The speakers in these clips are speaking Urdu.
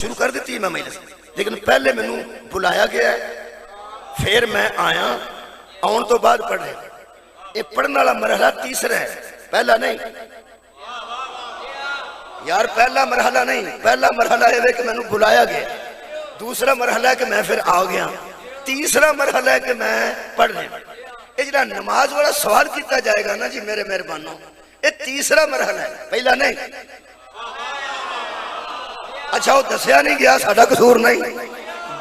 شروع کر دیتی میں مجلس، لیکن پہلے میں بلایا گیا ہے، پھر میں آیا، آن تو بعد پڑھ رہے. یہ پڑھنے والا مرحلہ تیسرا ہے، پہلا نہیں یار، پہلا مرحلہ نہیں. پہلا مرحلہ ہے کہ میں نے بلایا گیا، دوسرا مرحلہ ہے کہ میں پھر آ گیا، تیسرا مرحلہ ہے کہ میں پڑھ رہا. یہ جڑا نماز والا سوال کیتا جائے گا نا جی میرے مہربانوں، یہ تیسرا مرحلہ ہے، پہلا نہیں. اچھا وہ دسیا نہیں گیا، ساڈا قصور نہیں،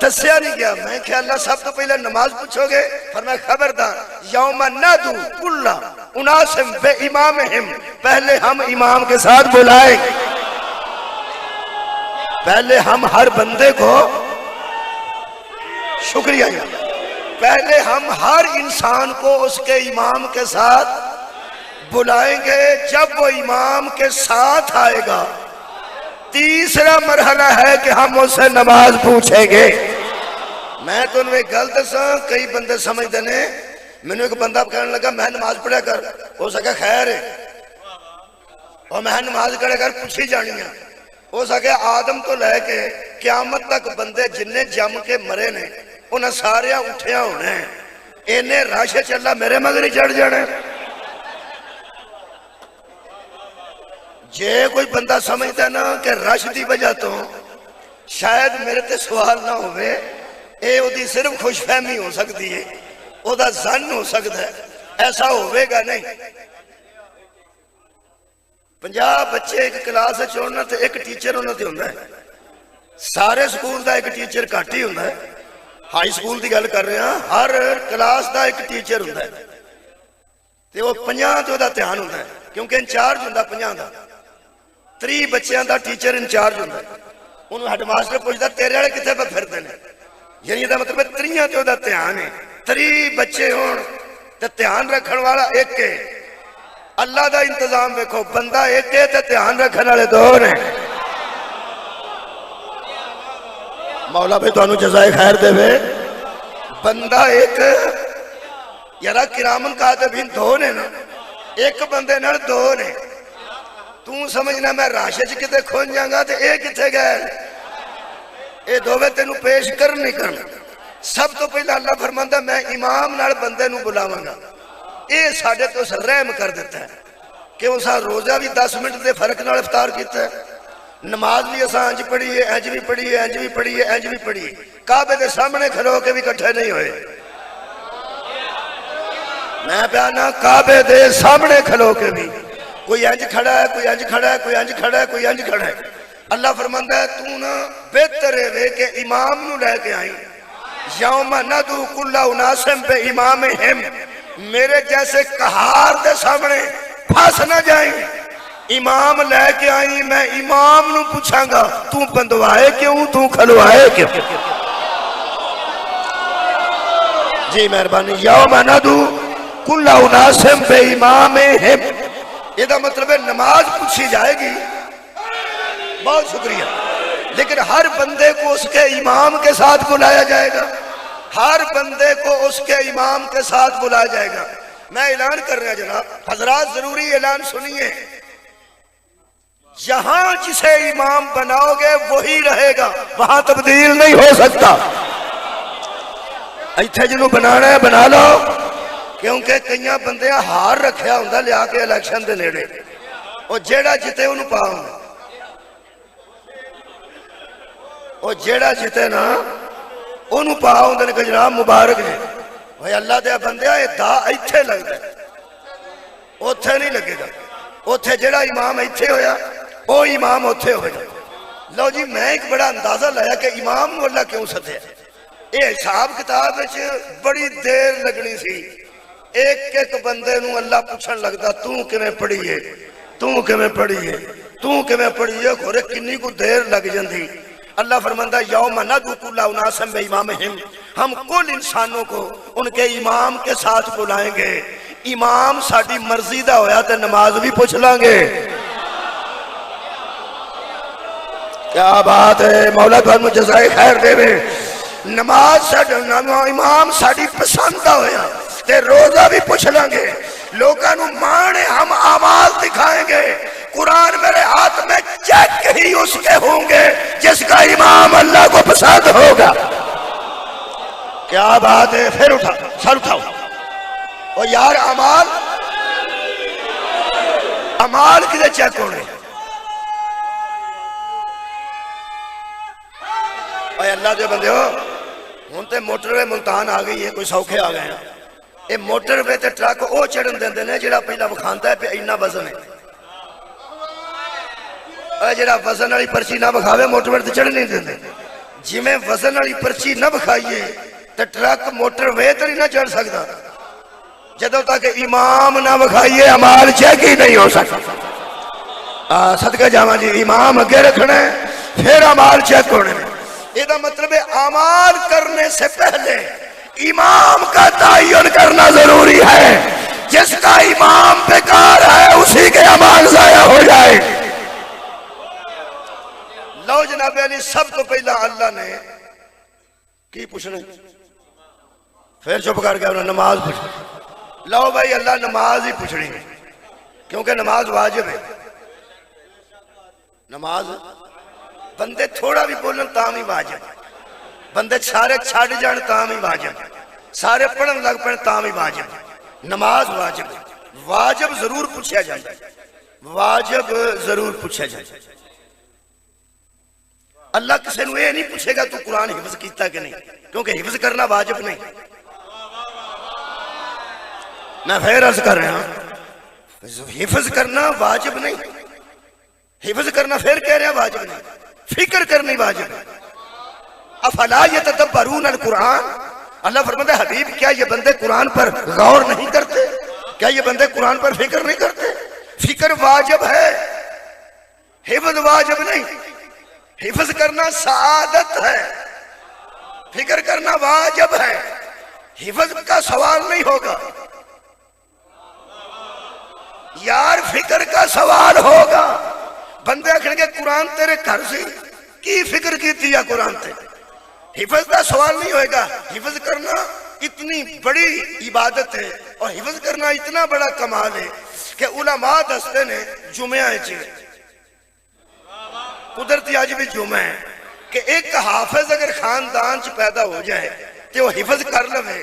دسیا نہیں گیا. میں کہ اللہ سب تو پہلے نماز پوچھو گے، فرمایا خبردار یوم ندعو کل اناس بامامہم، پہلے ہم امام کے ساتھ بلائیں گے، پہلے ہم ہر بندے کو، شکریہ، پہلے ہم ہر انسان کو اس کے امام کے ساتھ بلائیں گے. جب وہ امام کے ساتھ آئے گا تیسرا مرحلہ ہے کہ ہم اس سے نماز پوچھیں گے. میں تو انہیں غلط سا، کئی بندے سمجھتے ہیں، میں نے ایک بندہ کہنے لگا میں نماز پڑھا کر، ہو سکا خیر ہے، اور میں نماز پڑھا کر پوچھی جانی ہے. ہو سکے آدم تو لے کے قیامت تک بندے جنہیں جم کے مرے نے انہیں سارے اٹھیا ہونے ہیں، انہیں رش چلا میرے مگر ہی چڑھ جانے. جے کوئی بندہ سمجھتا ہے نا کہ رش دی وجہ تو شاید میرے تے سوال نہ ہوئے، اے او دی صرف خوش فہمی ہو سکتی ہے، او دا ظن ہو سکتا ہے، ایسا ہوئے گا نہیں. 50 بچے ایک کلاس سے چھوڑنا تے ایک ٹیچر ہونا تے ہوندہ ہے. سارے سکول دا ایک ٹیچر کاٹی ہوندہ ہے، ہائی سکول دی گل کر رہے ہیں، ہر کلاس دا ایک ٹیچر ہوندہ ہے تے وہ 50 تے وہ دا تیان ہوندہ ہے، کیونکہ انچارج ہوندہ 50 دا. 3 بچیاں دا ٹیچر انچارج ہوندہ ہے، انہوں ہیڈ ماسٹر پوچھتا تیرے والے کتے پہ پھر دینے، یعنی یہ مطلب ہے 3 تے وہ دا تیان ہے. 3 بچے ہون تے تیان رکھن والا ایک ہے. اللہ دا انتظام دیکھو، بندہ ایک ہے تے تیان رکھن والے 2 ہیں. مولا بھی تو انہوں جزائے خیر دے وے، بندہ ایک، یارا کرامن کاتبین 2 نے نا، ایک بندے نال 2 نے. تو سمجھنا میں راشد کتے کھون جاؤں گا تے ایک کتے گئے، اے 2 تینوں پیش کر نہیں کرنا. سب تو پہلے اللہ فرماندہ میں امام نال بندے نو بلاواں گا. اے ساڑھے تو اس رحم کر دیتا ہے کہ اسا روزہ بھی 10 منٹ دے فرق نال افطار کیتا ہے، نماز بھی اسا انج پڑھی ہے، انج بھی پڑھی ہے، انج بھی پڑھی ہے، انج بھی پڑھی ہے، کعبے دے سامنے کھلو کے بھی کٹھے نہیں ہوئے. میں پیانا کعبے دے سامنے کھلو کے بھی کوئی انج کھڑا ہے، کوئی انج کھڑا ہے، کوئی انج کھڑا ہے، کوئی انج کھڑا ہے. اللہ فرماندہ ہے تو نا بہتر ہے کہ امام نو لے کے آئیں. یوم ندعو کل اناس بامامہم، میرے جیسے کہار دے سامنے پھنس نہ جائیں. امام لے کے آئیں، میں امام نو پوچھاں گا تو بندوائے کیوں، تو کھلوائے کیوں. جی مہربانی. یوم ندعو کل اناس بامامہم، یہ دا مطلب ہے نماز پوچھی جائے گی. بہت شکریہ. لیکن ہر بندے کو اس کے امام کے ساتھ بلایا جائے گا، ہر بندے کو اس کے امام کے ساتھ بلایا جائے گا. میں اعلان کر رہا جناب، حضرات ضروری اعلان سنیے، جہاں جسے امام بناؤ گے وہی رہے گا، وہاں تبدیل نہیں ہو سکتا. ایتھے جنہوں بنانا ہے بنا لو، کیونکہ کئیاں بندے ہار رکھیا ہوندہ لیا کے الیکشن دے نیڑے، اور جیڑا جتے انہوں پاؤں، اور جیڑا جتے نا انہوں پاؤں دے کہ جناب مبارک نے بھائی اللہ دے بندے آئے دا ایتھے لگ دے، اوتھے نہیں لگے گا. اوتھے جیڑا امام ایتھے ہویا وہ امام اوتھے ہویا. لو جی میں ایک بڑا اندازہ لایا کہ امام نو اللہ کیوں سدھے. یہ حساب کتاب وچ بڑی دیر لگنی سی. ایک ایک بندے نو اللہ پوچھن لگدا تو کیویں پڑھی ہے، تو کیویں پڑھی ہے، تو کیویں پڑھی ہے، کھورے کنی کو دیر لگ جاندی. اللہ فرماندہ یوم ندعو کل اناس بامامہم، ہم کل انسانوں کو ان کے امام کے ساتھ بلائیں گے. امام ساڑی مرضی دا ہویا تے نماز بھی پوچھ لانگے. کیا بات ہے، مولا تو ہم جزائے خیر دے وے. نماز امام ساڑی پسند دا ہویا تے روزہ بھی پوچھ لانگے. لوگاں نو مانے ہم آواز دکھائیں گے قرآن میرے ہاتھ میں چیک ہی اس کے ہوں گے جس کا امام اللہ کو پسند ہوگا. کیا بات ہے. پھر اٹھا سر اٹھاؤ. اور یار امال کدے چیک ہونے. اے اللہ دے بندے ہو ہوں تے موٹر وے ملتان آ گئی ہے, کوئی سوکھے آ گئے ہیں. یہ موٹر وے تے ٹرک او چڑھن دیندے نے جڑا پہلا بکھاندا ہے پہ اینا وزن ہے. اے جڑا وزن والی پرچی نہ بکھاوے موٹر وے تے چڑھ نہیں دیندے. جی میں وزن والی پرچی نہ بکھائیے تے ٹرک موٹر وے تے نہ چڑھ سکتا. جدوں تک امام نہ بکھائیے امال چیک ہی نہیں ہو سکتا. صدقہ جاواں جی امام اگے رکھنا ہے پھر امال چیک ہونے. یہ مطلب ہے اعمال کرنے سے پہلے امام کا تعین کرنا ضروری ہے. جس کا امام بیکار ہے اسی کے اعمال ضائع ہو جائے. لو جناب علی سب تو پہلا اللہ نے کی پوچھنا پھر چپ کر کے انہوں نے نماز پوچھنی. لو بھائی اللہ نماز ہی پوچھنی ہے کیونکہ نماز واجب ہے. نماز بندے تھوڑا بھی بولن تاں بھی واجب, بندے سارے چھڑ جان تاں بھی واجب, سارے پڑھن لگ پڑن تاں بھی واجب. نماز واجب ہے. واجب ضرور پوچھا جائے, واجب ضرور پوچھا جائے. اللہ کسی نے یہ نہیں پوچھے گا تو قرآن حفظ کیتا کہ نہیں, کیونکہ حفظ کرنا واجب نہیں. میں پھر عرض کر رہا ہوں حفظ کرنا واجب نہیں. حفظ کرنا پھر کہہ رہے ہیں واجب نہیں, فکر کرنی واجب ہے. افلا یتدبرون القرآن. اللہ فرماتا ہے حبیب کیا یہ بندے قرآن پر غور نہیں کرتے, کیا یہ بندے قرآن پر فکر نہیں کرتے. فکر واجب ہے, حفظ واجب نہیں. حفظ کرنا سعادت ہے, فکر کرنا واجب ہے. حفظ کا سوال نہیں ہوگا یار, فکر کا سوال ہوگا. بندے آخر کے قرآن تیرے گھر سے کی فکر کی دیا قرآن تے. حفظ کا سوال نہیں ہوئے گا. حفظ کرنا اتنی بڑی عبادت ہے اور حفظ کرنا اتنا بڑا کمال ہے کہ علماء دستے نے جمعہ چیئے قدرتی آج بھی جمعہ ہے کہ ایک حافظ اگر خاندان چ پیدا ہو جائے تو وہ حفظ کر لے,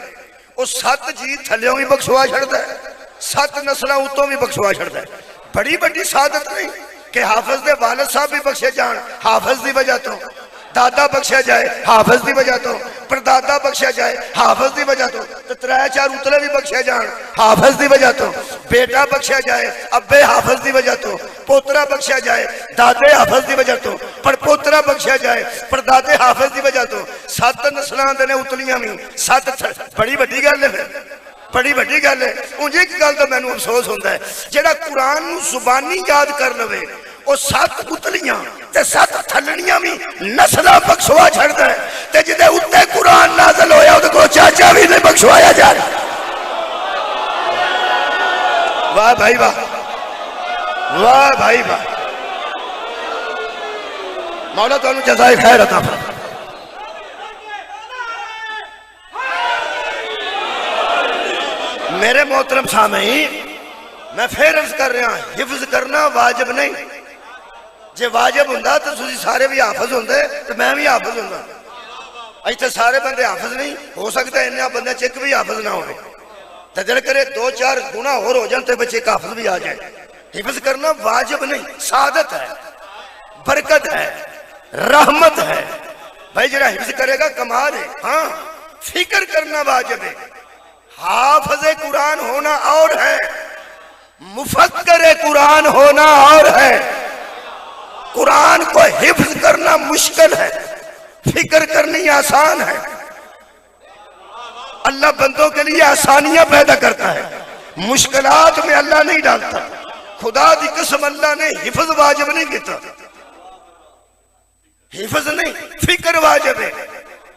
وہ 7 جی تھلیوں بھی بخشوا چھڑتا ہے, 7 نسلوں اتوں بھی بخشوا چھڑتا ہے. بڑی بڑی سعادت نہیں کہ حافظ دے والد صاحب بھی بخشے جان حافظ دی وجہ تو, دادا بخشیا جائے حافظ دی وجہ تو, پردادا بخشیا جائے حافظ دی وجہ تو, 3-4 اتلے بھی بخشیا جان حافظ دی وجہ تو, بیٹا بخشیا جائے ابے حافظ دی وجہ تو, پوترا بخشیا جائے دادے حافظ دی وجہ تو, پر پوترا بخشیا جائے پردادے حافظ دی وجہ تو. 7 نسلاں دے نے اتلیاں بھی 7 بڑی بڑی گل ہے, بڑی بڑی گل ہے. انجھے ایک گل تو مینوں افسوس ہوتا ہے جڑا قرآن نو زبانی یاد کر لوے وہ 7 اتلیاں تے 7 تھلڑیاں بھی نسلہ بخشوا چھڑتا ہے تے جدے اتے قرآن نازل ہویا وہ کو چاچا بھی نہیں بخشوایا جا رہا. واہ بھائی واہ, واہ بھائی واہ. مولا تو انہوں جزائے خیر عطا فرمائے. میرے محترم سامعین میں پھر عرض کر رہا ہوں حفظ کرنا واجب نہیں. جے واجب ہوندا تو تسی سارے بھی حافظ ہوندے تو میں بھی حافظ ہوندا. ایتھے سارے بندے حافظ نہیں ہو سکتا, انہاں بندے چک بھی حافظ نہ ہوئے تے دل کرے 2-4 گناہ اور ہو جان تے بچے کا حافظ بھی آ جائے. حفظ کرنا واجب نہیں, سعادت ہے, برکت ہے, رحمت ہے. بھائی جڑا حفظ کرے گا کمال ہے. ہاں فکر کرنا واجب ہے. حافظ قرآن ہونا اور ہے, مفکر قرآن ہونا اور ہے. قرآن کو حفظ کرنا مشکل ہے, فکر کرنی آسان ہے. اللہ بندوں کے لیے آسانیاں پیدا کرتا ہے, مشکلات میں اللہ نہیں ڈالتا. خدا دی قسم اللہ نے حفظ واجب نہیں کیتا. حفظ نہیں فکر واجب ہے,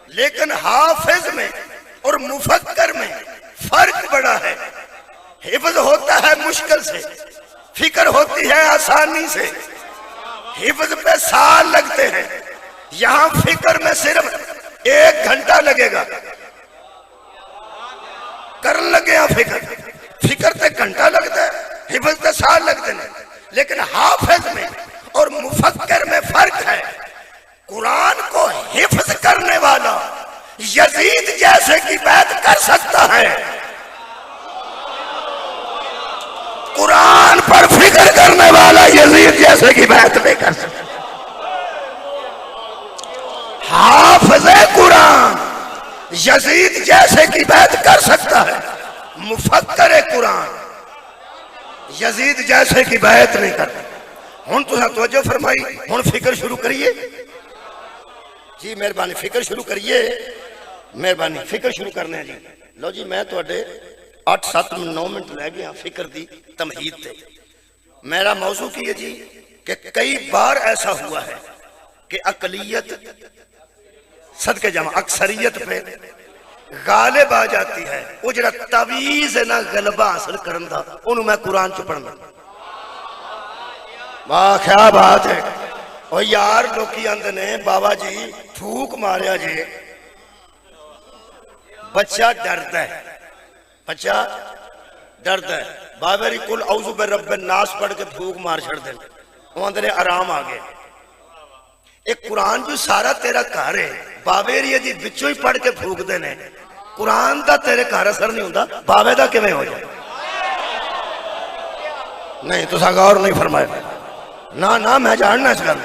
لیکن حافظ میں اور مفکر میں فرق بڑا ہے. حفظ ہوتا ہے مشکل سے, فکر ہوتی ہے آسانی سے. حفظ پہ سال لگتے ہیں, یہاں فکر میں صرف 1 گھنٹہ لگے گا. کرن لگے ہاں فکر تے گھنٹہ لگتا ہے, حفظ تے سال لگتے ہیں. لیکن حافظ میں اور مفکر میں فرق ہے. قرآن کو حفظ کرنے والا یزید جیسے کی بیعت کر سکتا ہے، قرآن پر فکر کرنے والا یزید جیسے کی بیعت نہیں کر سکتا. حافظ قرآن یزید جیسے کی بیعت کر سکتا ہے، مفکر قرآن یزید جیسے کی بیعت نہیں کرتا. ہن تو توجہ فرمائی، ہن فکر شروع کریے. جی مہربانی فکر شروع کریے، مہربانی فکر شروع کرنے ہیں. جی لو جی میں تواڈے 8-7-9 منٹ لے گیا فکر دی تمہید تے. میرا موضوع کی ہے جی کہ کئی بار ایسا ہوا ہے کہ اقلیت صدقے جمع اکثریت پہ غالب آ جاتی ہے. وہ جڑا تعویذ ہے نا غلبہ حاصل کرن دا، انہوں میں قرآن چ پڑھنا. واہ کیا بات ہے. اور یار لوکی آندے نے بابا جی پھوک ماریا جی بچہ ڈرتا ہے، بچہ ڈرتا ہے. بابری کل اعوذ برب الناس پڑھ کے پھوک مار چھڑ دیں، وہ آندے نے آرام آ گئے. ایک قرآن جو سارا تیرا گھر ہے، بابری جی بچوں ہی پڑھ کے پھوک دینے، قرآن دا تیرے گھر اثر نہیں ہوتا، بابے دا کیویں ہو جائے؟ نہیں تو غور نہیں فرمایا. نہ میں جاننا اس گل،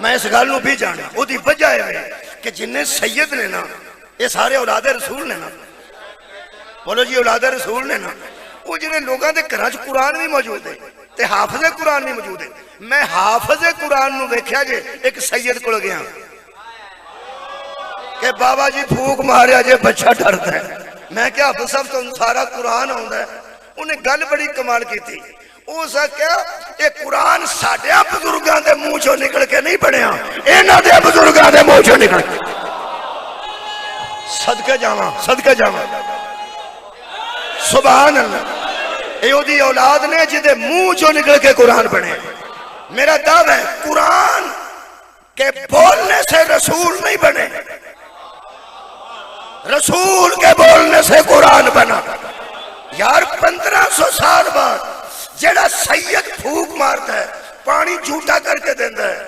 میں اس گل نو بھی جاننا. وہ دی وجہ ہے کہ جنہیں سید نے نا، یہ سارے اولاد رسول نے نا، بولو جی اولاد رسول نے نا، وہ جنہیں لوگاں دے گھراں وچ قرآن بھی موجود ہے تے حافظ قرآن بھی موجود ہے. میں حافظ قرآن نو ویکھیا جے ایک سید کول گیا کہ بابا جی پھوک ماریا جے بچہ ڈرتا ہے. میں کیا حافظ صاحب تو سارا قرآن آندا ہے. انہیں گل بڑی کمال کی تھی. وہ سا کیا یہ قرآن ساڈیاں بزرگاں دے منہ چوں نکل کے نہیں بنیا، انہاں دے بزرگاں دے منہ چوں نکل کے. صدقے جاواں صدقے جاواں سبحان اللہ. یہ دی اولاد نے جدے منہ چوں نکل کے قرآن بنے. میرا دعویٰ ہے قرآن کے بولنے سے رسول نہیں بنے، رسول کے بولنے سے قرآن بنا. یار 1500 سال بعد جڑا سید پھوک مارتا ہے، پانی جھوٹا کر کے دیندہ ہے،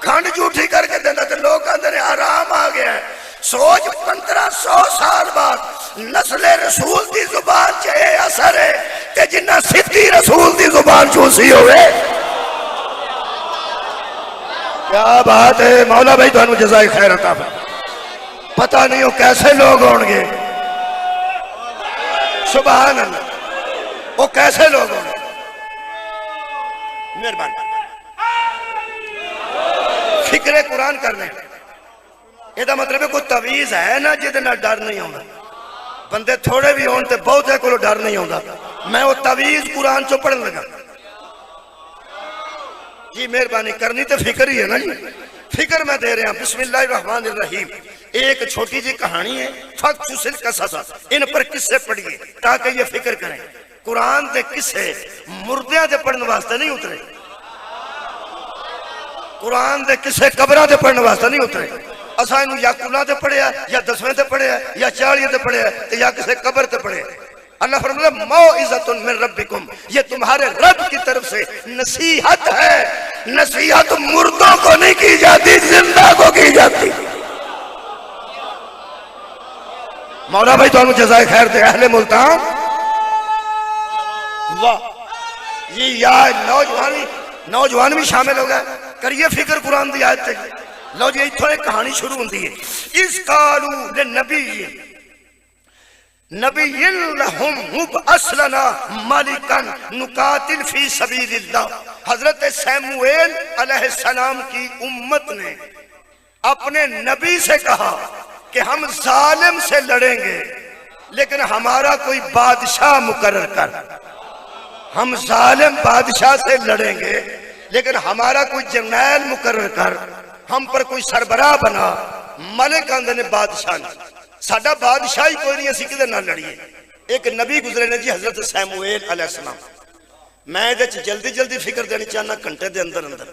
کھنڈ جھوٹی کر کے دیندہ ہے، تو لوگ اندر آرام آ گیا ہے. سوچ 1500 سال بعد نسل رسول دی زبان چاہے اثر ہے کہ جنہ صدی رسول دی زبان چوسی ہوئے. کیا بات ہے مولا بھائی، تو انہوں جزائے خیر عطا فرمائے. پتہ نہیں ہو کیسے لوگ ہوں گے، سبحان اللہ، وہ کیسے لوگ ہوں گے. مہربانی فکر قرآن کرنے، یہ دا مطلب ہے کوئی تعویذ ہے نا جدنا ڈر نہیں ہونا. بندے تھوڑے بھی ہون تے بہت ہے کوئی ڈر نہیں ہوتا. میں وہ تعویذ قرآن چو پڑھن لگا. جی مہربانی کرنی تے فکر ہی ہے نا. جی فکر میں دے رہے ہیں. بسم اللہ الرحمن الرحیم. ایک چھوٹی جی کہانی ہے، فقصص القصص، ان پر قصے پڑھیے تاکہ یہ فکر کریں. قرآن دے قصے مردیاں دے پڑھنے واسطے نہیں اترے، قرآن دے قصے قبراں دے پڑھنے واسطے نہیں اترے. اساں انہوں یا کلاں تے پڑھیا، یا 10ویں تے پڑھیا، یا 40 تے پڑھیا، یا کسے قبر تے پڑھیا. اللہ فرماتا ہے موعظۃ من ربکم، یہ تمہارے رب کی طرف سے نصیحت ہے. نصیحت مردوں کو نہیں کی جاتی، زندہ کو کی جاتی. مولا بھائی تو انہوں جزائے خیر دے. اہل ملتان واہ جی، یا نوجوان بھی شامل ہو گئے. کریے فکر قرآن دی آیت تے. لو جی اتھو ایک کہانی شروع ہوندی ہے. اس قالو لنبی نبی لہم مبعث لنا ملکا نقاتل فی سبیل اللہ. حضرت سیموئیل علیہ السلام کی امت نے اپنے نبی سے کہا کہ ہم ظالم سے لڑیں گے لیکن ہمارا کوئی بادشاہ مقرر کر. ہم ظالم بادشاہ سے لڑیں گے لیکن ہمارا کوئی جرنیل مقرر کر، ہم پر کوئی سربراہ بنا. ملک آندے نے بادشاہ نے، ساڈا بادشاہی کوئی نہیں، اسی کدے نہ لڑیے. ایک نبی گزرے نے جی حضرت سیموئیل علیہ السلام. میں دے جلدی جلدی فکر دینی چاہنا گھنٹے دے اندر اندر.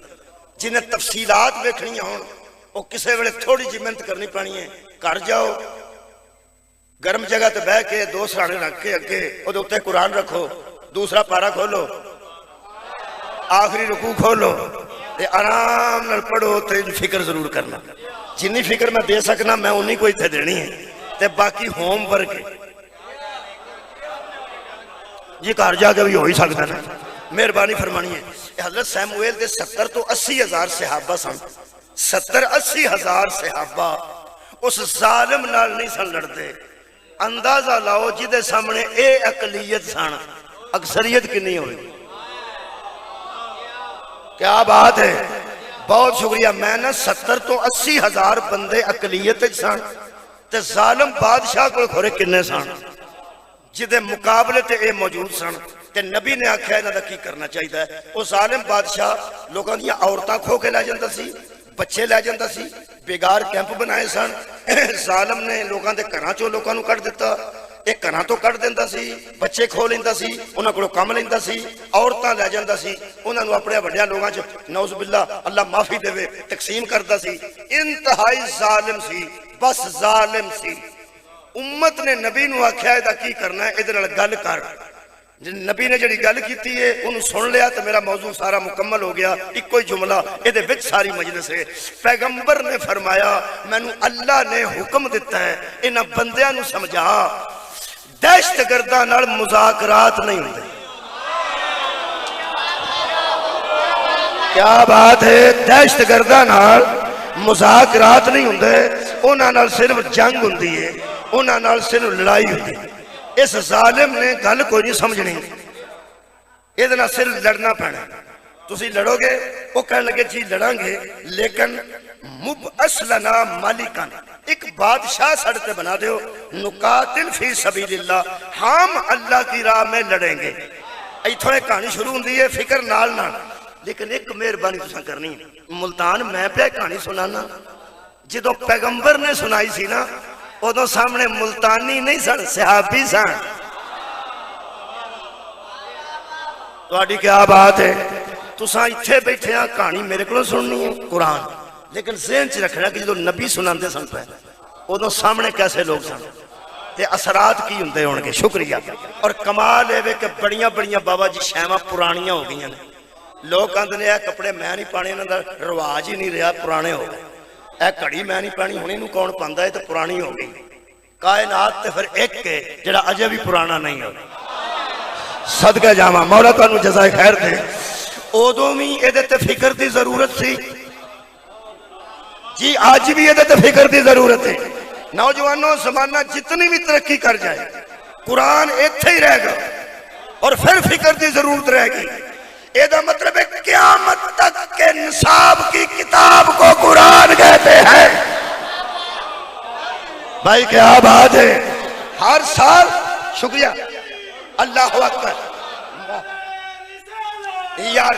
جنہیں تفصیلات دیکھنی ہوں وہ کسے ویلے تھوڑی جی محنت کرنی پانی ہے. گھر جاؤ، گرم جگہ تے بہ کے 2 سرانے رکھ کے اگے وہ تے قرآن رکھو، دوسرا پارا کھولو، آخری رکوع کھولو تے آرام نال پڑھو تے فکر ضرور کرنا. جنی فکر میں دے سکنا میں انہی کو اتنے دینی ہے تے باقی ہوم ورک جی گھر جا کے بھی ہو ہی سکتا نا. مہربانی فرمانی ہے. حضرت سیمویل دے 70 تو 80,000 صحابہ سن. 70-80,000 صحابہ اس ظالم نال نہیں سن لڑتے. اندازہ لاؤ جدے سامنے اے اقلیت سن اکثریت کی نہیں ہوئی. کیا بات ہے. بہت شکریہ. میں نے 70 تو 80,000 بندے اقلیت سن تے ظالم بادشاہ کو کھورے کنے سن جدے مقابلے تے اے موجود سن. تے نبی نے آکھیا انہاں دا کی کرنا چاہیے ہے. وہ ظالم بادشاہ لوگاں دیاں عورتاں کھو کے لے جاندا سی, بچے لے جاندا سی, بیگار کیمپ بنائے سن. ظالم نے لوگاں دے گھراں چوں لوکاں نوں کڈ دتا. ایک گھراں تو کڈ دیندا سی, بچے کھو لیندا سی, انہاں کولوں کم لیندا سی, عورتاں لے جاندا سی, انہاں نوں اپنے وڈیاں لوگاں چ نعوذ باللہ اللہ معافی دے تقسیم کردا سی. انتہائی ظالم سی, بس ظالم سی. امت نے نبی نو آکھیا اے دا کی کرنا ہے, ادھر نال گل کر. نبی نے جڑی گل کیتی ہے انہوں سن لیا تو میرا موضوع سارا مکمل ہو گیا. ایک کوئی جملہ یہ وچ ساری مجلس ہے. پیغمبر نے فرمایا مینوں اللہ نے حکم دیتا ہے انہاں بندیاں نو سمجھا دہشت گرداں نال مذاکرات نہیں ہوندے. کیا بات ہے. دہشت گرداں نال مذاکرات نہیں ہوندے. انہاں نال صرف جنگ ہوندی ہے, انہاں نال صرف لڑائی ہوندی ہے. اس ظالم نے گل کوئی نہیں سمجھنی, یہ صرف لڑنا پینا. تسی لڑو گے وہ کہنے لگے جی لڑاں گے لیکن مبعث لنا مالکان, ایک بادشاہ سڑتے بنا دیو, نقاتل فی سبیل اللہ, ہم اللہ کی راہ میں لڑیں گے. ایتھوں ایک کہانی شروع ہوندی ہے فکر نال نال. لیکن ایک مہربانی تساں کرنی, ملتان میں پہ کہانی سنانا جدو پیغمبر نے سنائی سی نا ادو سامنے ملتانی نہیں سن, صحابی سن. تہاڈی کیا بات ہے. تساں ایتھے بیٹھے ہیں کہانی میرے کو سننی ہے قرآن, لیکن ذہن چ رکھنا کہ جدو نبی سناندے سن پہ ادو سامنے کیسے لوگ سن تے اثرات کی ہوندے ہون گے. شکریہ. اور کمال ہے کہ بڑیاں بڑیاں بابا جی شیواں پرانیاں ہو گئی ہیں. لوگ کہندے نے اے کپڑے میں نہیں پانے, انہاں دا رواج ہی نہیں رہا, پرانے ہو گئے. اے گھڑی میں نہیں پانی ہونی نو کون پاندا ہے تو پرانی ہو گئی. کائنات تے پھر ایک ہے جڑا اجے بھی پرانا نہیں ہو. صدقہ جاواں مولا تانوں جزائے خیر دے. اودوں بھی اے تے فکر دی ضرورت سی جی, آج بھی اے تے فکر دی ضرورت ہے. نوجوانوں زمانہ جتنی بھی ترقی کر جائے قرآن ایتھے ہی رہے گا اور پھر فکر دی ضرورت رہے گی. یہ دا مطلب ہے قیامت تک کے نصاب کی کتاب کو قرآن کہتے ہیں. بھائی کیا بات ہے. ہر سال شکریہ اللہ اکبر یار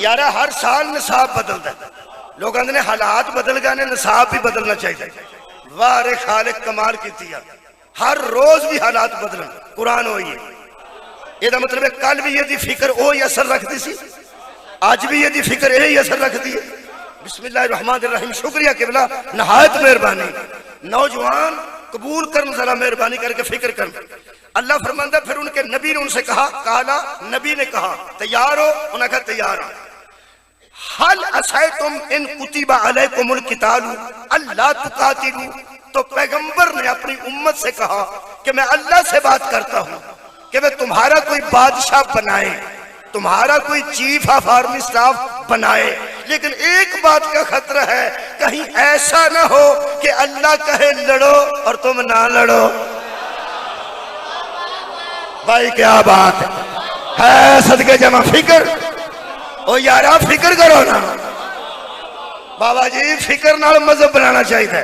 یار ہر سال نصاب بدلتا ہے. لوگ کہتے ہیں حالات بدل گئے نے نصاب بھی بدلنا چاہیے. واہ رے خالق کمال کیتی ہے. ہر روز بھی حالات بدلن قرآن ہوئی ہے. یہ مطلب ہے کل بھی یہ دی فکر وہی اثر رکھتی سی, آج بھی یہ دی فکر یہی اثر رکھتی ہے. بسم اللہ الرحمن الرحیم. شکریہ قبلہ, نہایت مہربانی. نوجوان قبول کرن ذرا مہربانی کر کے فکر کرن. اللہ فرماندہ پھر ان کے نبی نے ان سے کہا, کالا نبی نے کہا تیار ہو, انہوں نے کہا تیار ہو. حل عصیتم ان کتب علیکم القتال اللہ تقاتلوا. تو پیغمبر نے اپنی امت سے کہا کہ میں اللہ سے بات کرتا ہوں کہ وہ تمہارا کوئی بادشاہ بنائے, تمہارا کوئی چیف آف آرمی سٹاف بنائے, لیکن ایک بات کا خطرہ ہے کہیں ایسا نہ ہو کہ اللہ کہے لڑو اور تم نہ لڑو. بھائی کیا بات ہے. صدقے جمع فکر او یارا فکر کرو نا بابا جی. فکر نال مذہب بنانا چاہیے,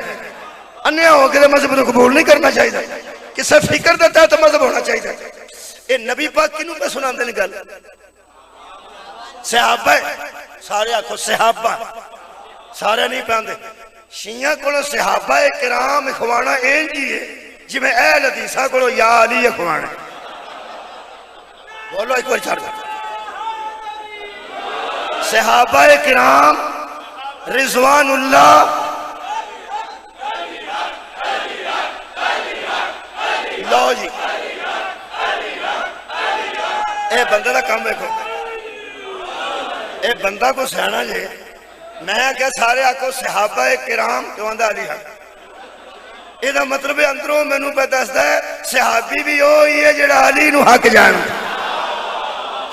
انیا ہو کے مذہب کو قبول نہیں کرنا چاہیے. کسے فکر دیتا ہے تو مذہب ہونا چاہیے. اے نبی پاک کنوں پہ سناندے نے گل, صحابہ سارے آکھو صحابہ, سارے نہیں پاندے. شیعہ کو صحابہ کرام اخوانا این جی ہے جی میں اہل حدیثاں کو یا علی اخوانا. بولو ایک بار چھاڑ دو. صحابہ کرام رضوان اللہ لو جی بندے کا کام دیکھو، یہ بندہ کو سیاح جے میں کیا سارے آکو صحابہ کرام تو آندہ علی حق، یہ مطلب اندروں میں نو پہ دستا ہے صحابی بھی ہوئی ہے جڑا علی نو حق جان،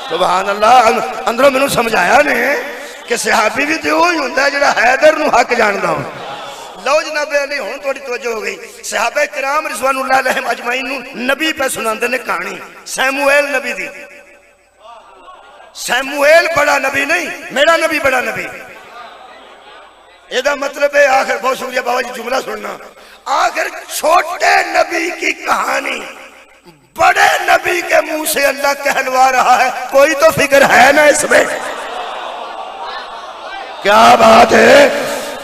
سبحان اللہ، اندروں میں نو سمجھایا نے کہ صحابی بھی تو ہوئی ہوندہ ہے جڑا حیدر نو حق جاندہ ہوں۔ لو جناب علی ہون توڑی توجہ ہو گئی، صحابہ کرام رضوان اللہ علیہم اجمعین نبی پہ سناندے نے کہانی، سیمویل نبی دی، سیمویل بڑا نبی نہیں، میرا نبی بڑا نبی، یہ دا مطلب ہے آخر، بہت شکریہ بابا جی جملہ سننا، آخر چھوٹے نبی کی کہانی بڑے نبی کے منہ سے اللہ کہلوا رہا ہے، کوئی تو فکر ہے نا اس میں، کیا بات ہے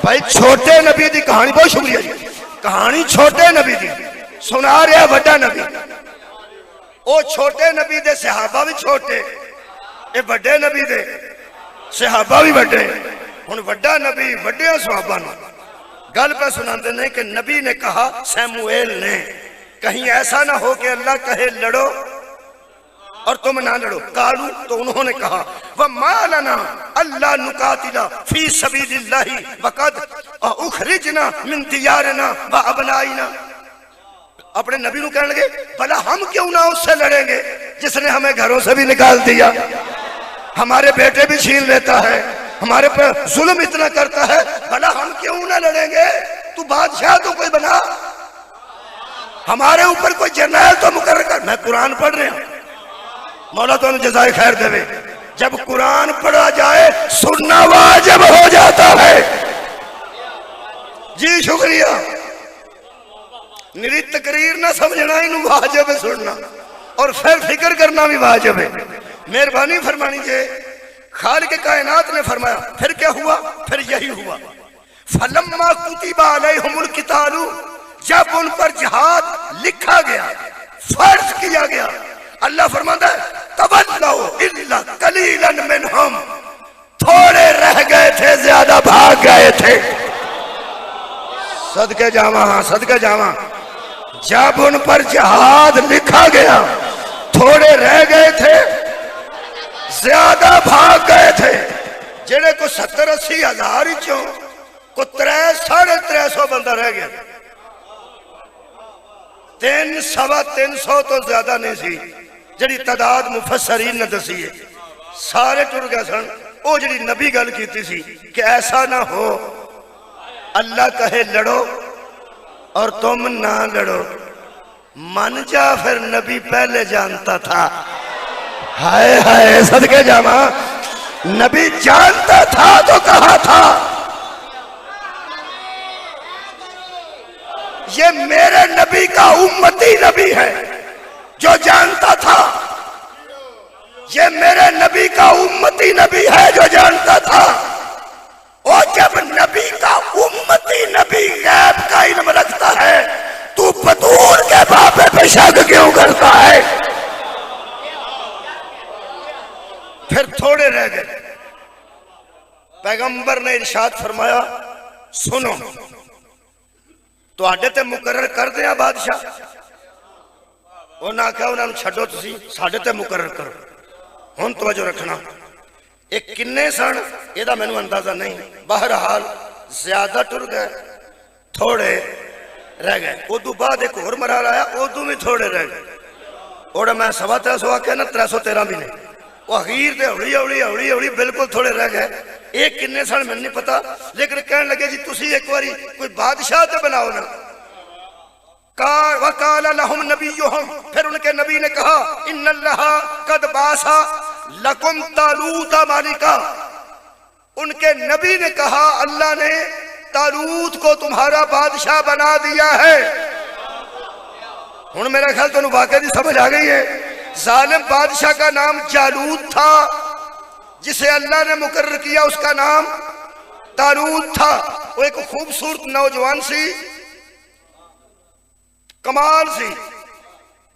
بھائی، چھوٹے نبی دی کہانی، بہت شکریہ جی، کہانی چھوٹے نبی دی سنا رہا بڑا نبی، وہ چھوٹے نبی دے صحابہ بھی چھوٹے، اے بڑے نبی دے صحابہ بھی بڑے، ان بڑا نبی بڑے صحابہ نے گل پہ سناتے ہیں کہ نبی نے کہا سیمویل نے، کہیں ایسا نہ ہو کہ اللہ کہے لڑو اور تم نہ لڑو، قالو تو انہوں نے کہا وَمَا لَنَا أَلَّا نُقَاتِلَ فِي سَبِيلِ اللَّهِ وَقَدْ أُخْرِجْنَا مِن دِيَارِنَا وَأَبْنَائِنَا، اپنے نبی نو کہنے لگے بھلا ہم کیوں نہ اس سے لڑیں گے جس نے ہمیں گھروں سے بھی نکال دیا، ہمارے بیٹے بھی چھین لیتا ہے، ہمارے پر ظلم اتنا کرتا ہے، بھلا ہم کیوں نہ لڑیں گے، تو بادشاہ تو کوئی بنا، ہمارے اوپر کوئی جرنیل تو مقرر کر، میں قرآن پڑھ رہے ہوں، مولا تو انہیں جزائے خیر دے، جب قرآن پڑھا جائے سننا واجب ہو جاتا ہے، جی شکریہ، میری تقریر نہ سمجھنا انہوں واجب ہے سننا، اور پھر فکر کرنا بھی واجب ہے، مہربانی فرمانی جے، خالق کائنات نے فرمایا، پھر کیا ہوا، پھر یہی ہوا، فَلَمَّا كُتِبَ عَلَيْهُمُ الْقِتَالُ، جب ان پر جہاد لکھا گیا، فرض کیا گیا، اللہ فرماتا ہے تَوَلَّوْا إِلَّا قَلِيلًا مِنْهُمْ، تھوڑے رہ گئے تھے زیادہ بھاگ گئے تھے، صدقے جاواں، صدقے جاواں، جب ان پر جہاد لکھا گیا تھوڑے رہ گئے تھے زیادہ بھاگ گئے تھے، جڑے کو 70-80 ہزار چوں کو 300-350 بندہ رہ گیا، 300 تو زیادہ نہیں سی جڑی تعداد مفسرین نے دسی ہے، سارے ٹر گئے سن، وہ جڑی نبی گل کیتی سی کہ ایسا نہ ہو اللہ کہے لڑو اور تم نہ لڑو، من جا، پھر نبی پہلے جانتا تھا، ہائے ہائے صدقے جاواں، نبی جانتا تھا تو کہا تھا یہ میرے نبی کا امتی نبی ہے جو جانتا تھا، یہ میرے نبی کا امتی نبی ہے جو جانتا تھا، اور جب نبی کا امتی نبی غیب کا علم رکھتا ہے تو بطور کے بابے پہ شک کیوں کرتا ہے، پھر تھوڑے رہ گئے، پیغمبر نے ارشاد فرمایا سنو تو آڈے تے مقرر کر دیا بادشاہ، انہاں کہا انہاں چھڑو تسی ساڈے تے مقرر کرو، ہن توجہ رکھنا، ایک کنے سن یہ دا میں نے اندازہ نہیں، بہرحال زیادہ ٹر گئے تھوڑے رہ گئے، ادو بعد ایک اور مرحلہ آیا، ادو میں تھوڑے رہ گئے، اور میں 350 آکے نا 313 بھی نہیں، وہ اخیر دے اوڑی بالکل تھوڑے رہ گئے، ایک کنے سن میں نہیں پتا، لیکن کہنے لگے جی تسی ایک واری کوئی بادشاہ تے بناؤ نا، وَقَالَ لَهُمْ نَبِيُّهُمْ، پھر ان کے نبی نے کہا اِنَّ اللَّهَ قَدْ بَعَثَ لَكُمْ طَالُوتَ مَلِكًا، ان کے نبی نے کہا اللہ نے طالوت کو تمہارا بادشاہ بنا دیا ہے، ہن میرا خیال تو واقعی سمجھ آ گئی ہے، ظالم بادشاہ کا نام جالوت تھا، جسے اللہ نے مقرر کیا اس کا نام طالوت تھا، وہ ایک خوبصورت نوجوان سی، کمال سی،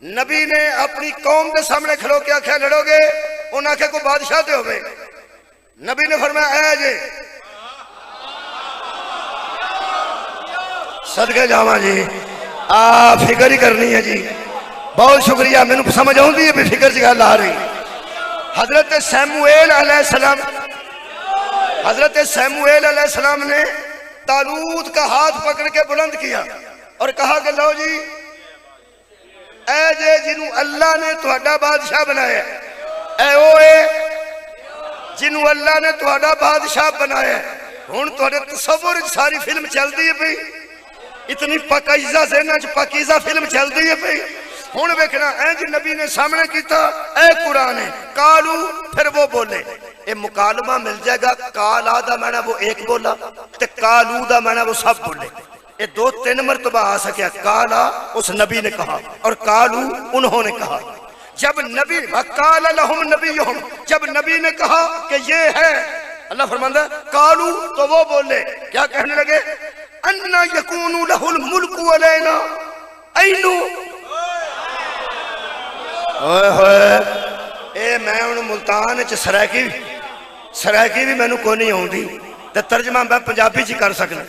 نبی نے اپنی قوم کے سامنے کھلو کے آکھا لڑو گے، انہاں آکھا کو بادشاہ تے ہوئے، نبی نے فرمایا اے جے صدقے جاواں جی، فکر ہی کرنی ہے جی، بہت شکریہ، میں نے سمجھ آؤں دی بھی فکر جگہ لا رہی، حضرت سیموئیل علیہ السلام، حضرت سیموئیل علیہ السلام نے طالوت کا ہاتھ پکڑ کے بلند کیا اور کہا کہ لو جی اے جے جنہوں اللہ نے تہاڈا بادشاہ بنایا، اے اوے جنہوں اللہ نے تہاڈا بادشاہ بنایا، ہن تہاڈے تصور ساری فلم چل دی ہے پئی، اتنی پاکیزہ ذہناں چ پاکیزہ فلم چل دی ہے پئی، ہن ویکھنا اے جی نبی نے سامنے کیتا اے قرآن ہے کالو، پھر وہ بولے، اے مکالمہ مل جائے گا، کالا دا معنی وہ ایک بولا تے کالو دا معنی وہ سب بولے، یہ دو تین مرتبہ آ سکیا، کالا اس نبی نے کہا اور کالو انہوں نے کہا، جب نبی وَقَالَ لَهُمْ نَبِيُّهُمْ، جب نبی نے کہا کہ یہ ہے، اللہ فرماندہ کالو تو وہ بولے، کیا کہنے لگے؟ اَنَّا يَكُونُ لَهُ الْمُلْكُ عَلَيْنَا اَيْنُ، اوئے ہوئے اے میں ان ملتان چ سرائکی بھی میں نے کو نہیں ہوں دی تے ترجمہ میں پنجابی چی کر سکنا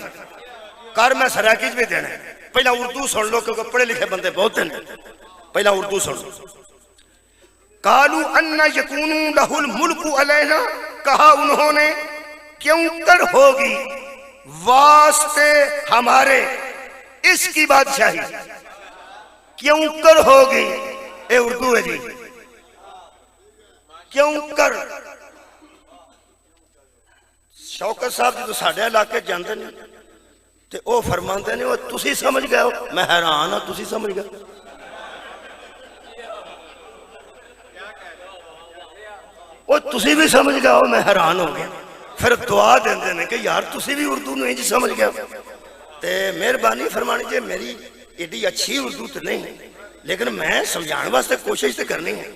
کر میں سرائکی بھی دینا ہے، پہلا اردو سن لو کیونکہ پڑھے لکھے بندے بہت ہیں، پہلا اردو سن لو۔ قالو اَنَّا يَكُونُ لَهُ الْمُلْكُ عَلَيْنَا، کہا انہوں نے کیوں کر ہوگی واسطے ہمارے اس کی بادشاہی، کیوں کر ہوگی، اے اردو ہے جی، کیوں کر۔ شوکت صاحب جی تو ساڑھے علاقے جاندے نہیں تے او فرماندے نہیں، وہ تسی سمجھ گئے ہو، میں حیران ہوں تسی سمجھ گئے، وہ تسی بھی سمجھ گئے ہو، میں حیران ہو گیا، پھر دعا دیندے نے کہ یار تسی بھی اردو نہیں جی سمجھ گئے ہو، تے مہربانی فرمانی جے میری ایڈی اچھی اردو تو نہیں لیکن میں سمجھان واسطے کوشش تے کرنی ہے،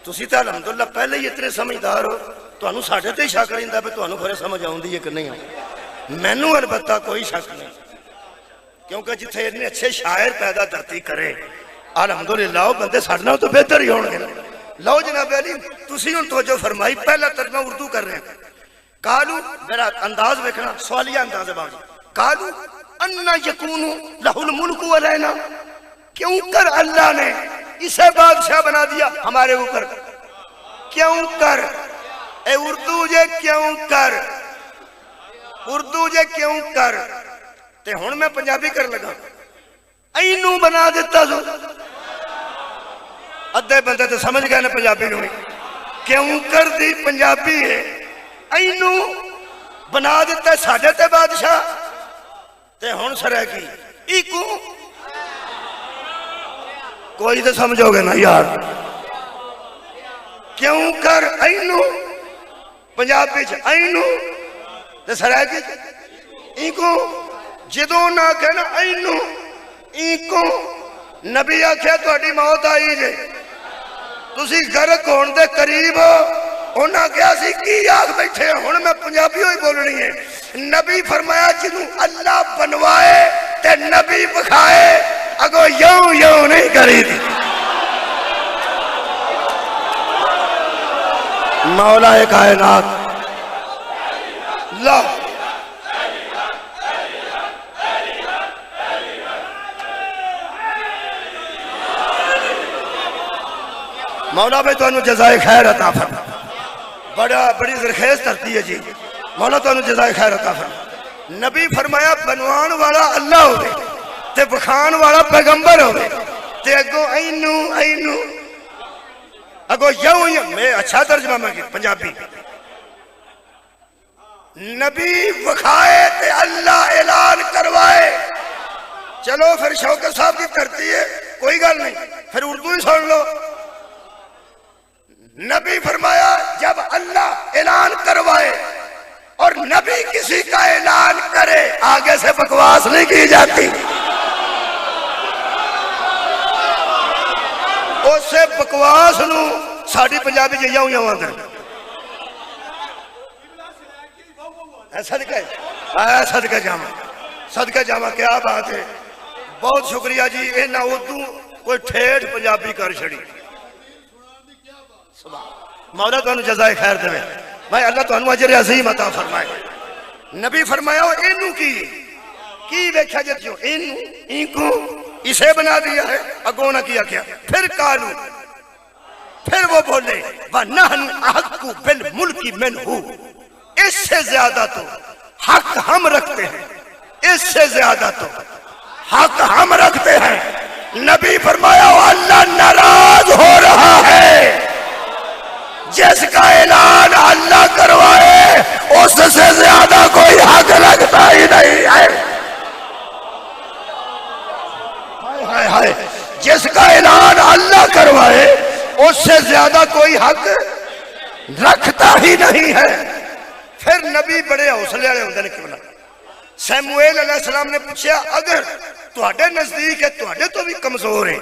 تسی تے الحمدللہ پہلے ہی اتنے سمجھدار ہو، تانوں ساڈے تے شک رہندا پے تانوں پھر سمجھ آوندی ہے کہ نہیں آوندی، مینوں البتہ کوئی شک نہیں، کیونکہ جتھے اتنے اچھے شاعر پیدا دھرتی کرے الحمدللہ وہ بندے ساڈے نال تو بہتر ہی ہون گے۔ لو جناب علی تسی ہن توجہ فرمائی، پہلا ترجمہ اردو کر رہے ہیں، کالو میرا انداز ویکھنا سوالیہ انداز ہے باجی، کالو اَنَّا يَكُونُ لَهُ الْمُلْكُ عَلَيْنَا، کیوں کر اللہ نے اسے بادشاہ بنا دیا ہمارے اوپر، کیوں کر، اے اردو جے کیوں کر، اردو جے کیوں کر، تے ہن میں پنجابی کر لگا، اینو بنا دیتا سو، ادھے بندے تو سمجھ گئے نا پنجابی نو، کیوں کر دی پنجابی ہے، اینو بنا دیتا ہے ساڑھے تے بادشاہ، تے ہن سرے کی ایکو کوئی تو سمجھو گے نا یار، کیوں کر اینو پنجابی چ اینو تے سرائکی ایکو، جدوں نہ کہنا اینو ایکو، نبی آکھیا تہاڈی موت آئی جے تسی غرق ہون دے قریب ہو، انہاں کہا سی کی آگ بیٹھے ہیں، ہن میں پنجابی ہوئی بولنی ہے، نبی فرمایا جنہوں اللہ بنوائے تے نبی بکھائے اگو یوں نہیں کری دی، مولا کائنات اللہ مولا بھائی تو انہوں جزائے خیر عطا فرما، بڑی زرخیز ترتی ہے جی، مولا تو انہوں جزائے خیر عطا فرما، نبی فرمایا بنوان والا اللہ ہوئے تے بخان والا پیغمبر ہوئے تے اگو اینو اگو یوں میں اچھا ترجمہ میں پنجابی، نبی بخائے تے اللہ اعلان کروائے، چلو پھر شوکت صاحب کی کرتی ہے کوئی گل نہیں، پھر اردو ہی سن لو، نبی فرمایا جب اللہ اعلان کروائے اور نبی کسی کا اعلان کرے آگے سے بکواس نہیں کی جاتی، اس سے بکواس نو ساڑھی پنجابی جیہاں ہوئی آواندر صدقہ جامع کیا بات ہے، بہت شکریہ جی، اے نہ اردو کوئی ٹھیٹ پنجابی کر چھڑی، مولا تو انہوں جزائے خیر دے بھائی، اللہ تو انہوں اجر عظیم عطا فرمائے، نبی فرمایا اینو کی بیکھا جتیوں اینو اسے بنا دیا ہے، اگونا کیا کیا، پھر کالو پھر وہ بولے وَنَحْنُ أَحَقُّ بِالْمُلْكِ مِنْهُ، اس سے زیادہ تو حق ہم رکھتے ہیں، اس سے زیادہ تو حق ہم رکھتے ہیں۔ نبی فرمایا اللہ ناراض ہو رہا ہے، جس کا اعلان اللہ کروائے اس سے زیادہ کوئی حق رکھتا ہی نہیں ہے۔ ہائے ہائے، جس کا اعلان اللہ کروائے اس سے زیادہ کوئی حق رکھتا ہی نہیں ہے۔ پھر نبی بڑے حوصلے والے ہوندے نے کیوں نہ، سیموئیل علیہ السلام نے پوچھا اگر تواڈے نزدیک ہے تواڈے تو بھی کمزور ہیں،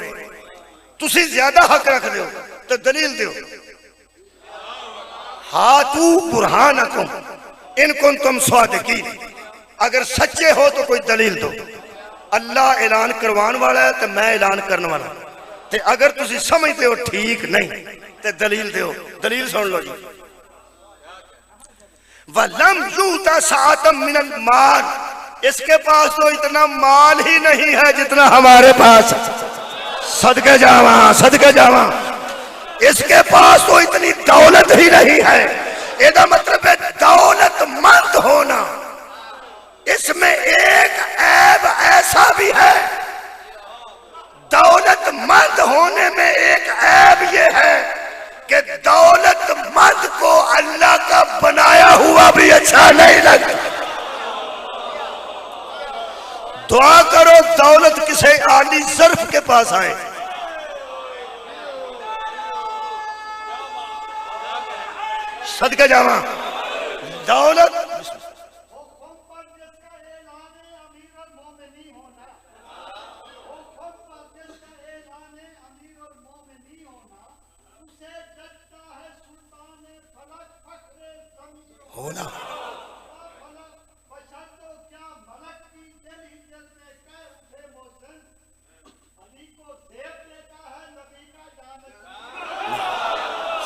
تسی زیادہ حق رکھ دیو تو دلیل دیو۔ ہاتو برہانکم ان کنتم صادقین، اگر سچے ہو تو کوئی دلیل دو۔ اللہ اعلان کروان والا ہے تو میں اعلان کرنے والا، تے اگر تسی سمجھتے ہو ٹھیک نہیں تے دلیل دیو۔ دلیل سن لو جی، وَلَمْ يُؤْتَ سَعَةً مِّنَ الْمَالِ، اس کے پاس تو اتنا مال ہی نہیں ہے جتنا ہمارے پاس۔ صدقے جاواں صدقے جاواں، اس کے پاس تو اتنی دولت ہی نہیں ہے۔ یہ مطلب ہے دولت مند ہونا، اس میں ایک عیب ایسا بھی ہے، دولت مند ہونے میں ایک عیب یہ ہے کہ دولت مند کو اللہ کا بنایا ہوا بھی اچھا نہیں لگتا۔ دعا کرو دولت کسی عالی ظرف کے پاس آئے۔ صدقہ جاواں، دولت ہونا،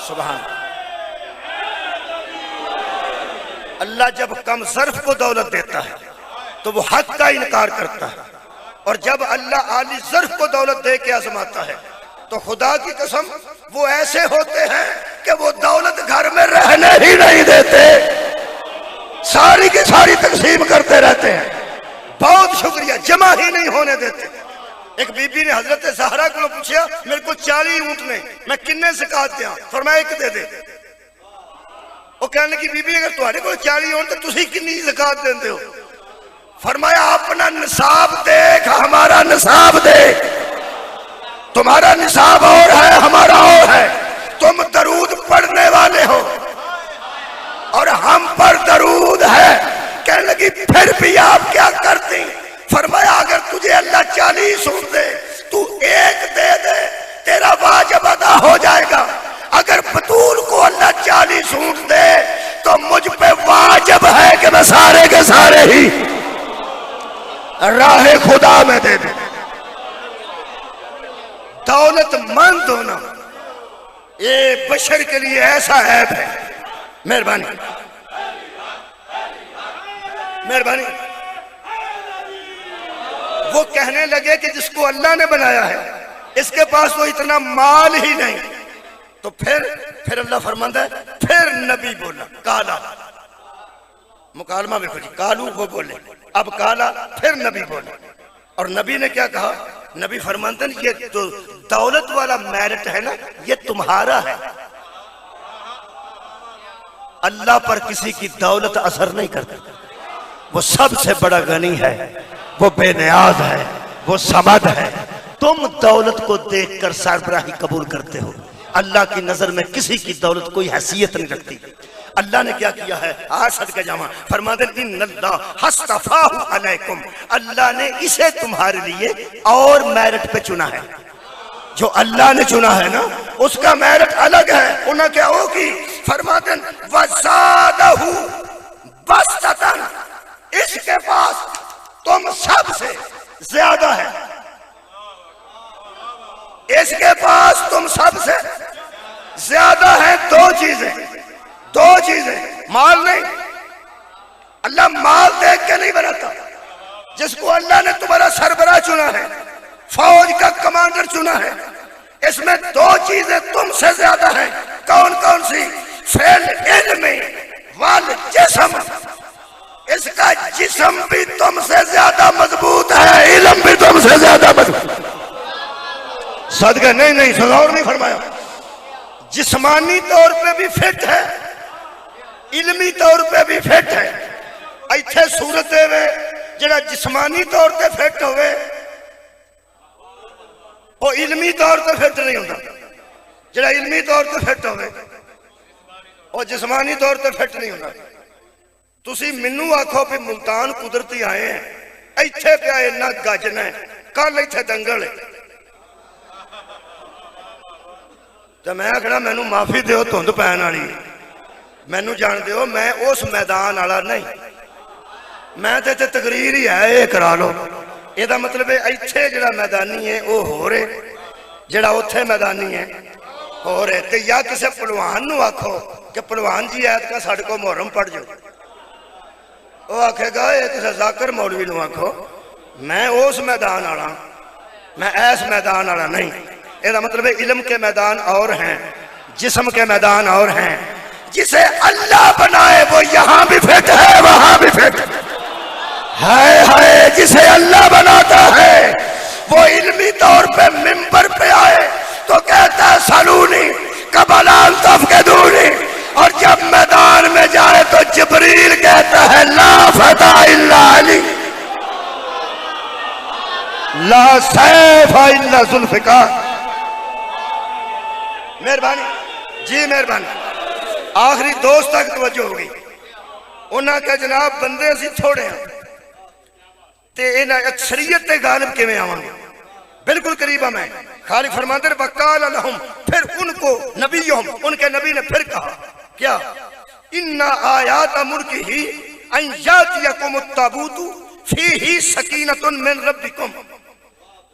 سبحان اللہ۔ جب کم ظرف کو دولت دیتا ہے تو وہ حق کا انکار کرتا ہے، اور جب اللہ عالی ظرف کو دولت دے کے آزماتا ہے تو خدا کی قسم وہ ایسے ہوتے ہیں کہ وہ دولت گھر میں رہنے ہی نہیں دیتے، ساری کی ساری تقسیم کرتے رہتے ہیں۔ بہت شکریہ، جمع ہی نہیں ہونے دیتے۔ ایک بی بی نے حضرت زہرا کو پوچھا میرے کو 40 اونٹ نے، میں کنے زکات دیاں؟ فرمایا ایک دے دے۔ وہ کہنے کی بی بی اگر تمہارے کو 40 اونٹ تو تسی کنی زکات دیندے ہو؟ فرمایا اپنا نصاب دیکھ، ہمارا نصاب دیکھ، تمہارا نصاب اور ہے ہمارا اور ہے، تم درود پڑھنے والے ہو اور ہم پر درود ہے۔ کہنے لگی پھر بھی آپ کیا کرتی؟ فرمایا اگر تجھے اللہ 40 اونٹ دے تو ایک دے دے، تیرا واجب ادا ہو جائے گا۔ اگر بطول کو اللہ 40 اونٹ دے تو مجھ پہ واجب ہے کہ میں سارے کے سارے ہی راہ خدا میں دے دوں۔ دولت مند ہونا یہ بشر کے لیے ایسا عیب ہے۔ مہربانی مہربانی۔ وہ کہنے لگے کہ جس کو اللہ نے بنایا ہے اس کے پاس تو اتنا مال ہی نہیں، تو پھر اللہ فرماتا ہے، پھر نبی بولا کالا، مکالمہ میں کچھ کالو وہ بولے، اب کالا پھر نبی بولا، اور نبی نے کیا کہا؟ نبی فرماتے ہیں یہ تو دولت والا میرٹ ہے نا یہ تمہارا ہے، اللہ پر کسی کی دولت اثر نہیں کرتی، وہ سب سے بڑا غنی ہے، وہ بے نیاز ہے، وہ صمد ہے۔ تم دولت کو دیکھ کر سربراہی قبول کرتے ہو، اللہ کی نظر میں کسی کی دولت کوئی حیثیت نہیں رکھتی۔ اللہ نے کیا کیا ہے؟ صدقہ جاواں، فرماتے ہیں ان اللہ اصطفاہ علیکم، اللہ نے اسے تمہارے لیے اور میرٹ پہ چنا ہے۔ جو اللہ نے چنا ہے نا اس کا میرٹ الگ ہے۔ انہوں نے کیا ہوگی؟ فرماتے ہیں وَزَادَهُ بَسْطَةً، اس کے پاس تم سب سے زیادہ ہے، اس کے پاس تم سب سے زیادہ ہے۔ دو چیزیں، مال نہیں، اللہ مال دیکھ کے نہیں بناتا۔ جس کو اللہ نے تمہارا سربراہ چنا ہے، فوج کا کمانڈر چنا ہے، اس میں دو چیزیں تم سے زیادہ ہیں، کون کون سی؟ فعل علم والجسم، اس کا جسم بھی تم سے زیادہ مضبوط ہے، علم بھی تم سے زیادہ مضبوط۔ صدقہ نہیں سزور نہیں فرمایا، جسمانی طور پہ بھی فٹ ہے، علمی طور پہ بھی فٹ ہے۔ ایتھے صورت میں جڑا جسمانی طور پہ فٹ ہوئے وہ علمی طور پہ فٹ نہیں ہوتا، جڑا علمی طور پہ فٹ ہوئے وہ جسمانی طور پہ فٹ نہیں ہوتا۔ تسی منو آکھو بھی ملتان قدرتی آئے ہیں، ایتھے پہ آئے نہ گاجنا ہے، کل ایتھے دنگل ہے، تو میں کہنا مینو معافی دیو دھند پین والی، مینو جان دیو میں اس میدان والا نہیں، میں تے تقریر ہی ہے یہ کرا لو۔ یہ مطلب ہے ایتھے جڑا میدانی ہے وہ ہو رہے، جڑا اتھے میدانی ہے ہو رہے۔ تے یا کسے پلوان نو آکھو کہ پلوان جی آیت کا ساڑھ کو محرم پڑھ جو، وہ آکھے گا یہ کسے ذاکر مولوی نو آکھو میں اس میدان والا، میں ایس میدان والا نہیں۔ یہ مطلب ہے علم کے میدان اور ہیں، جسم کے میدان اور ہیں۔ جسے اللہ بنائے وہ یہاں بھی فٹ ہے وہاں بھی فٹ ہے، جسے اللہ بناتا ہے وہ علمی طور پہ ممبر پہ آئے تو کہتا ہے سلونی قبل ان تفقدونی، اور جب میدان میں جائے تو جبریل کہتا ہے لا فتح الا علی، لا سیف الا ذوالفقار۔ مہربانی جی مہربانی، آخری دوست تک توجہ ہوگی۔ انہاں کہ جناب بندے اسی تھوڑے ہیں تے انہاں اکثریت تے غالب کے میں آوانگے، بالکل قریبہ میں خالق فرماندر وقال لہم، پھر ان کو نبیہم، ان کے نبی نے پھر کہا کیا؟ اِنَّا آیات ملکہی ان یاتیکم التابوت فیہی سکینۃ من ربکم،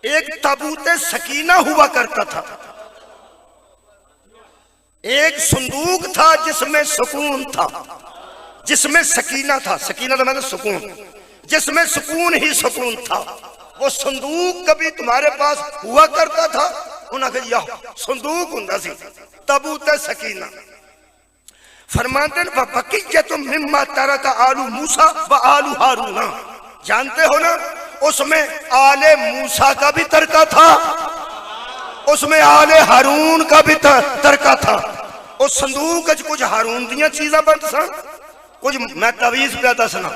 ایک تابوت سکینہ ہوا کرتا تھا، ایک صندوق تھا جس میں سکون تھا، جس میں سکینہ تھا، سکینہ تو مطلب سکون، جس میں سکون ہی سکون تھا۔ وہ صندوق کبھی تمہارے پاس ہوا کرتا تھا؟ انہوں نے کہا یہ صندوق ہوندا سی، تابوت سکینہ۔ فرماتے ہیں وَبَقِيَّةٌ مِّمَّا تَرَكَ آلُ مُوسَىٰ وَآلُ ہارون، جانتے ہو نا اس میں آل موسیٰ کا بھی ترکہ تھا، اس میں آل ہارون کا بھی ترکہ تھا۔ اس صندوق کچھ ہارون دیاں چیزاں بند سن، کچھ میں تعویذ پہ دسنا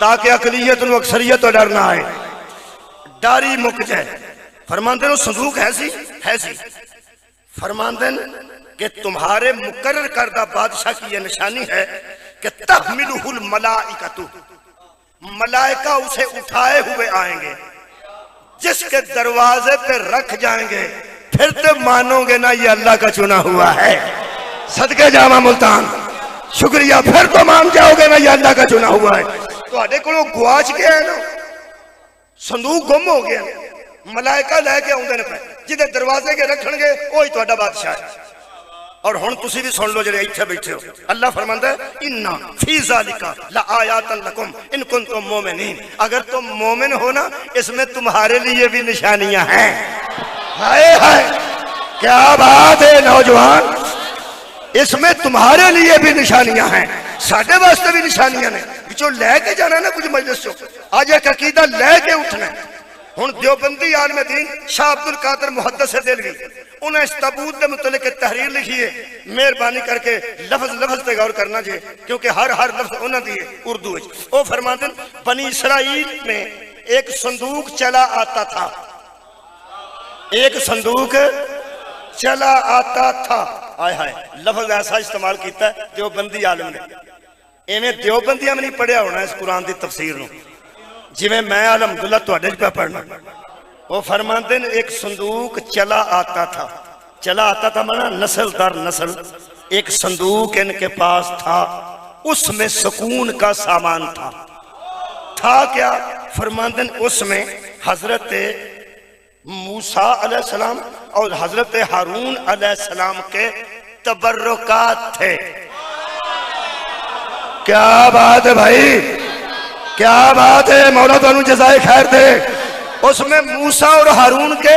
تاکہ اقلیت و اکثریت و ڈرنا آئے، ڈاری مک جائے۔ فرماندے ہیں صندوق ہے سی فرماندے ہیں کہ تمہارے مقرر کردہ بادشاہ کی یہ نشانی ہے کہ تحملہ الملائکۃ، ملائکہ اسے اٹھائے ہوئے آئیں گے، جس کے دروازے پہ رکھ جائیں گے، پھر تو مانو گے نا یہ اللہ کا چنا ہوا ہے۔ صدقے جامع ملتان شکریہ، پھر تو مان جاؤ گے نا یہ اللہ کا چنا ہوا ہے۔ تو آدھے کو گواچ گیا ہے نا، صندوق گم ہو گیا، ملائکہ لے کے آؤں نے پہ جدے دروازے کے رکھن گے وہی تو اڈا بادشاہ ہے۔ اور ہن تسی بھی سن لو جڑے ایتھے بیٹھے ہو، اللہ فرماندا ہے اِنَّا فِي ذَلِكَ لَآيَاتًا لَكُمْ إِن كُنتُم مُؤْمِنِينَ، اگر تم مومن ہو نا اس میں تمہارے لیے بھی نشانیاں ہیں۔ ہائے ہائے کیا بات ہے نوجوان، اس میں تمہارے لیے بھی نشانیاں ہیں، ساڈے واسطے بھی نشانیاں ہیں۔ جو لے کے جانا ہے نا کچھ مجلس سے، آج ایک عقیدہ لے کے اٹھنا ہے۔ ہن دیوبندی عالم دین شاہ عبد القادر محدث دہلوی انہیں اس تابوت کے متعلق تحریر لکھی ہے، مہربانی کر کے لفظ پہ غور کرنا چاہیے کیونکہ ہر لفظ انہوں دی اردو ہے۔ وہ فرماتے ہیں بنی اسرائیل میں ایک صندوق چلا آتا تھا، ایک صندوق چلا آتا تھا، آئے ہائے لفظ ایسا استعمال کیتا ہے دیوبندی عالم نے، ایویں دیوبندیاں میں نہیں پڑھیا ہونا اس قرآن دی تفسیر نو جی میں الحمدللہ تواڈے پہ پڑھنا۔ وہ فرماتے ہیں ایک صندوق چلا آتا تھا، چلا آتا تھا مانا نسل در نسل ایک صندوق ان کے پاس تھا، اس میں سکون کا سامان تھا کیا؟ فرماتے ہیں اس میں حضرت موسیٰ علیہ السلام اور حضرت ہارون علیہ السلام کے تبرکات تھے۔ کیا بات ہے بھائی، کیا بات ہے، مولا تانوں جزائے خیر دے۔ اس میں موسیٰ اور ہارون کے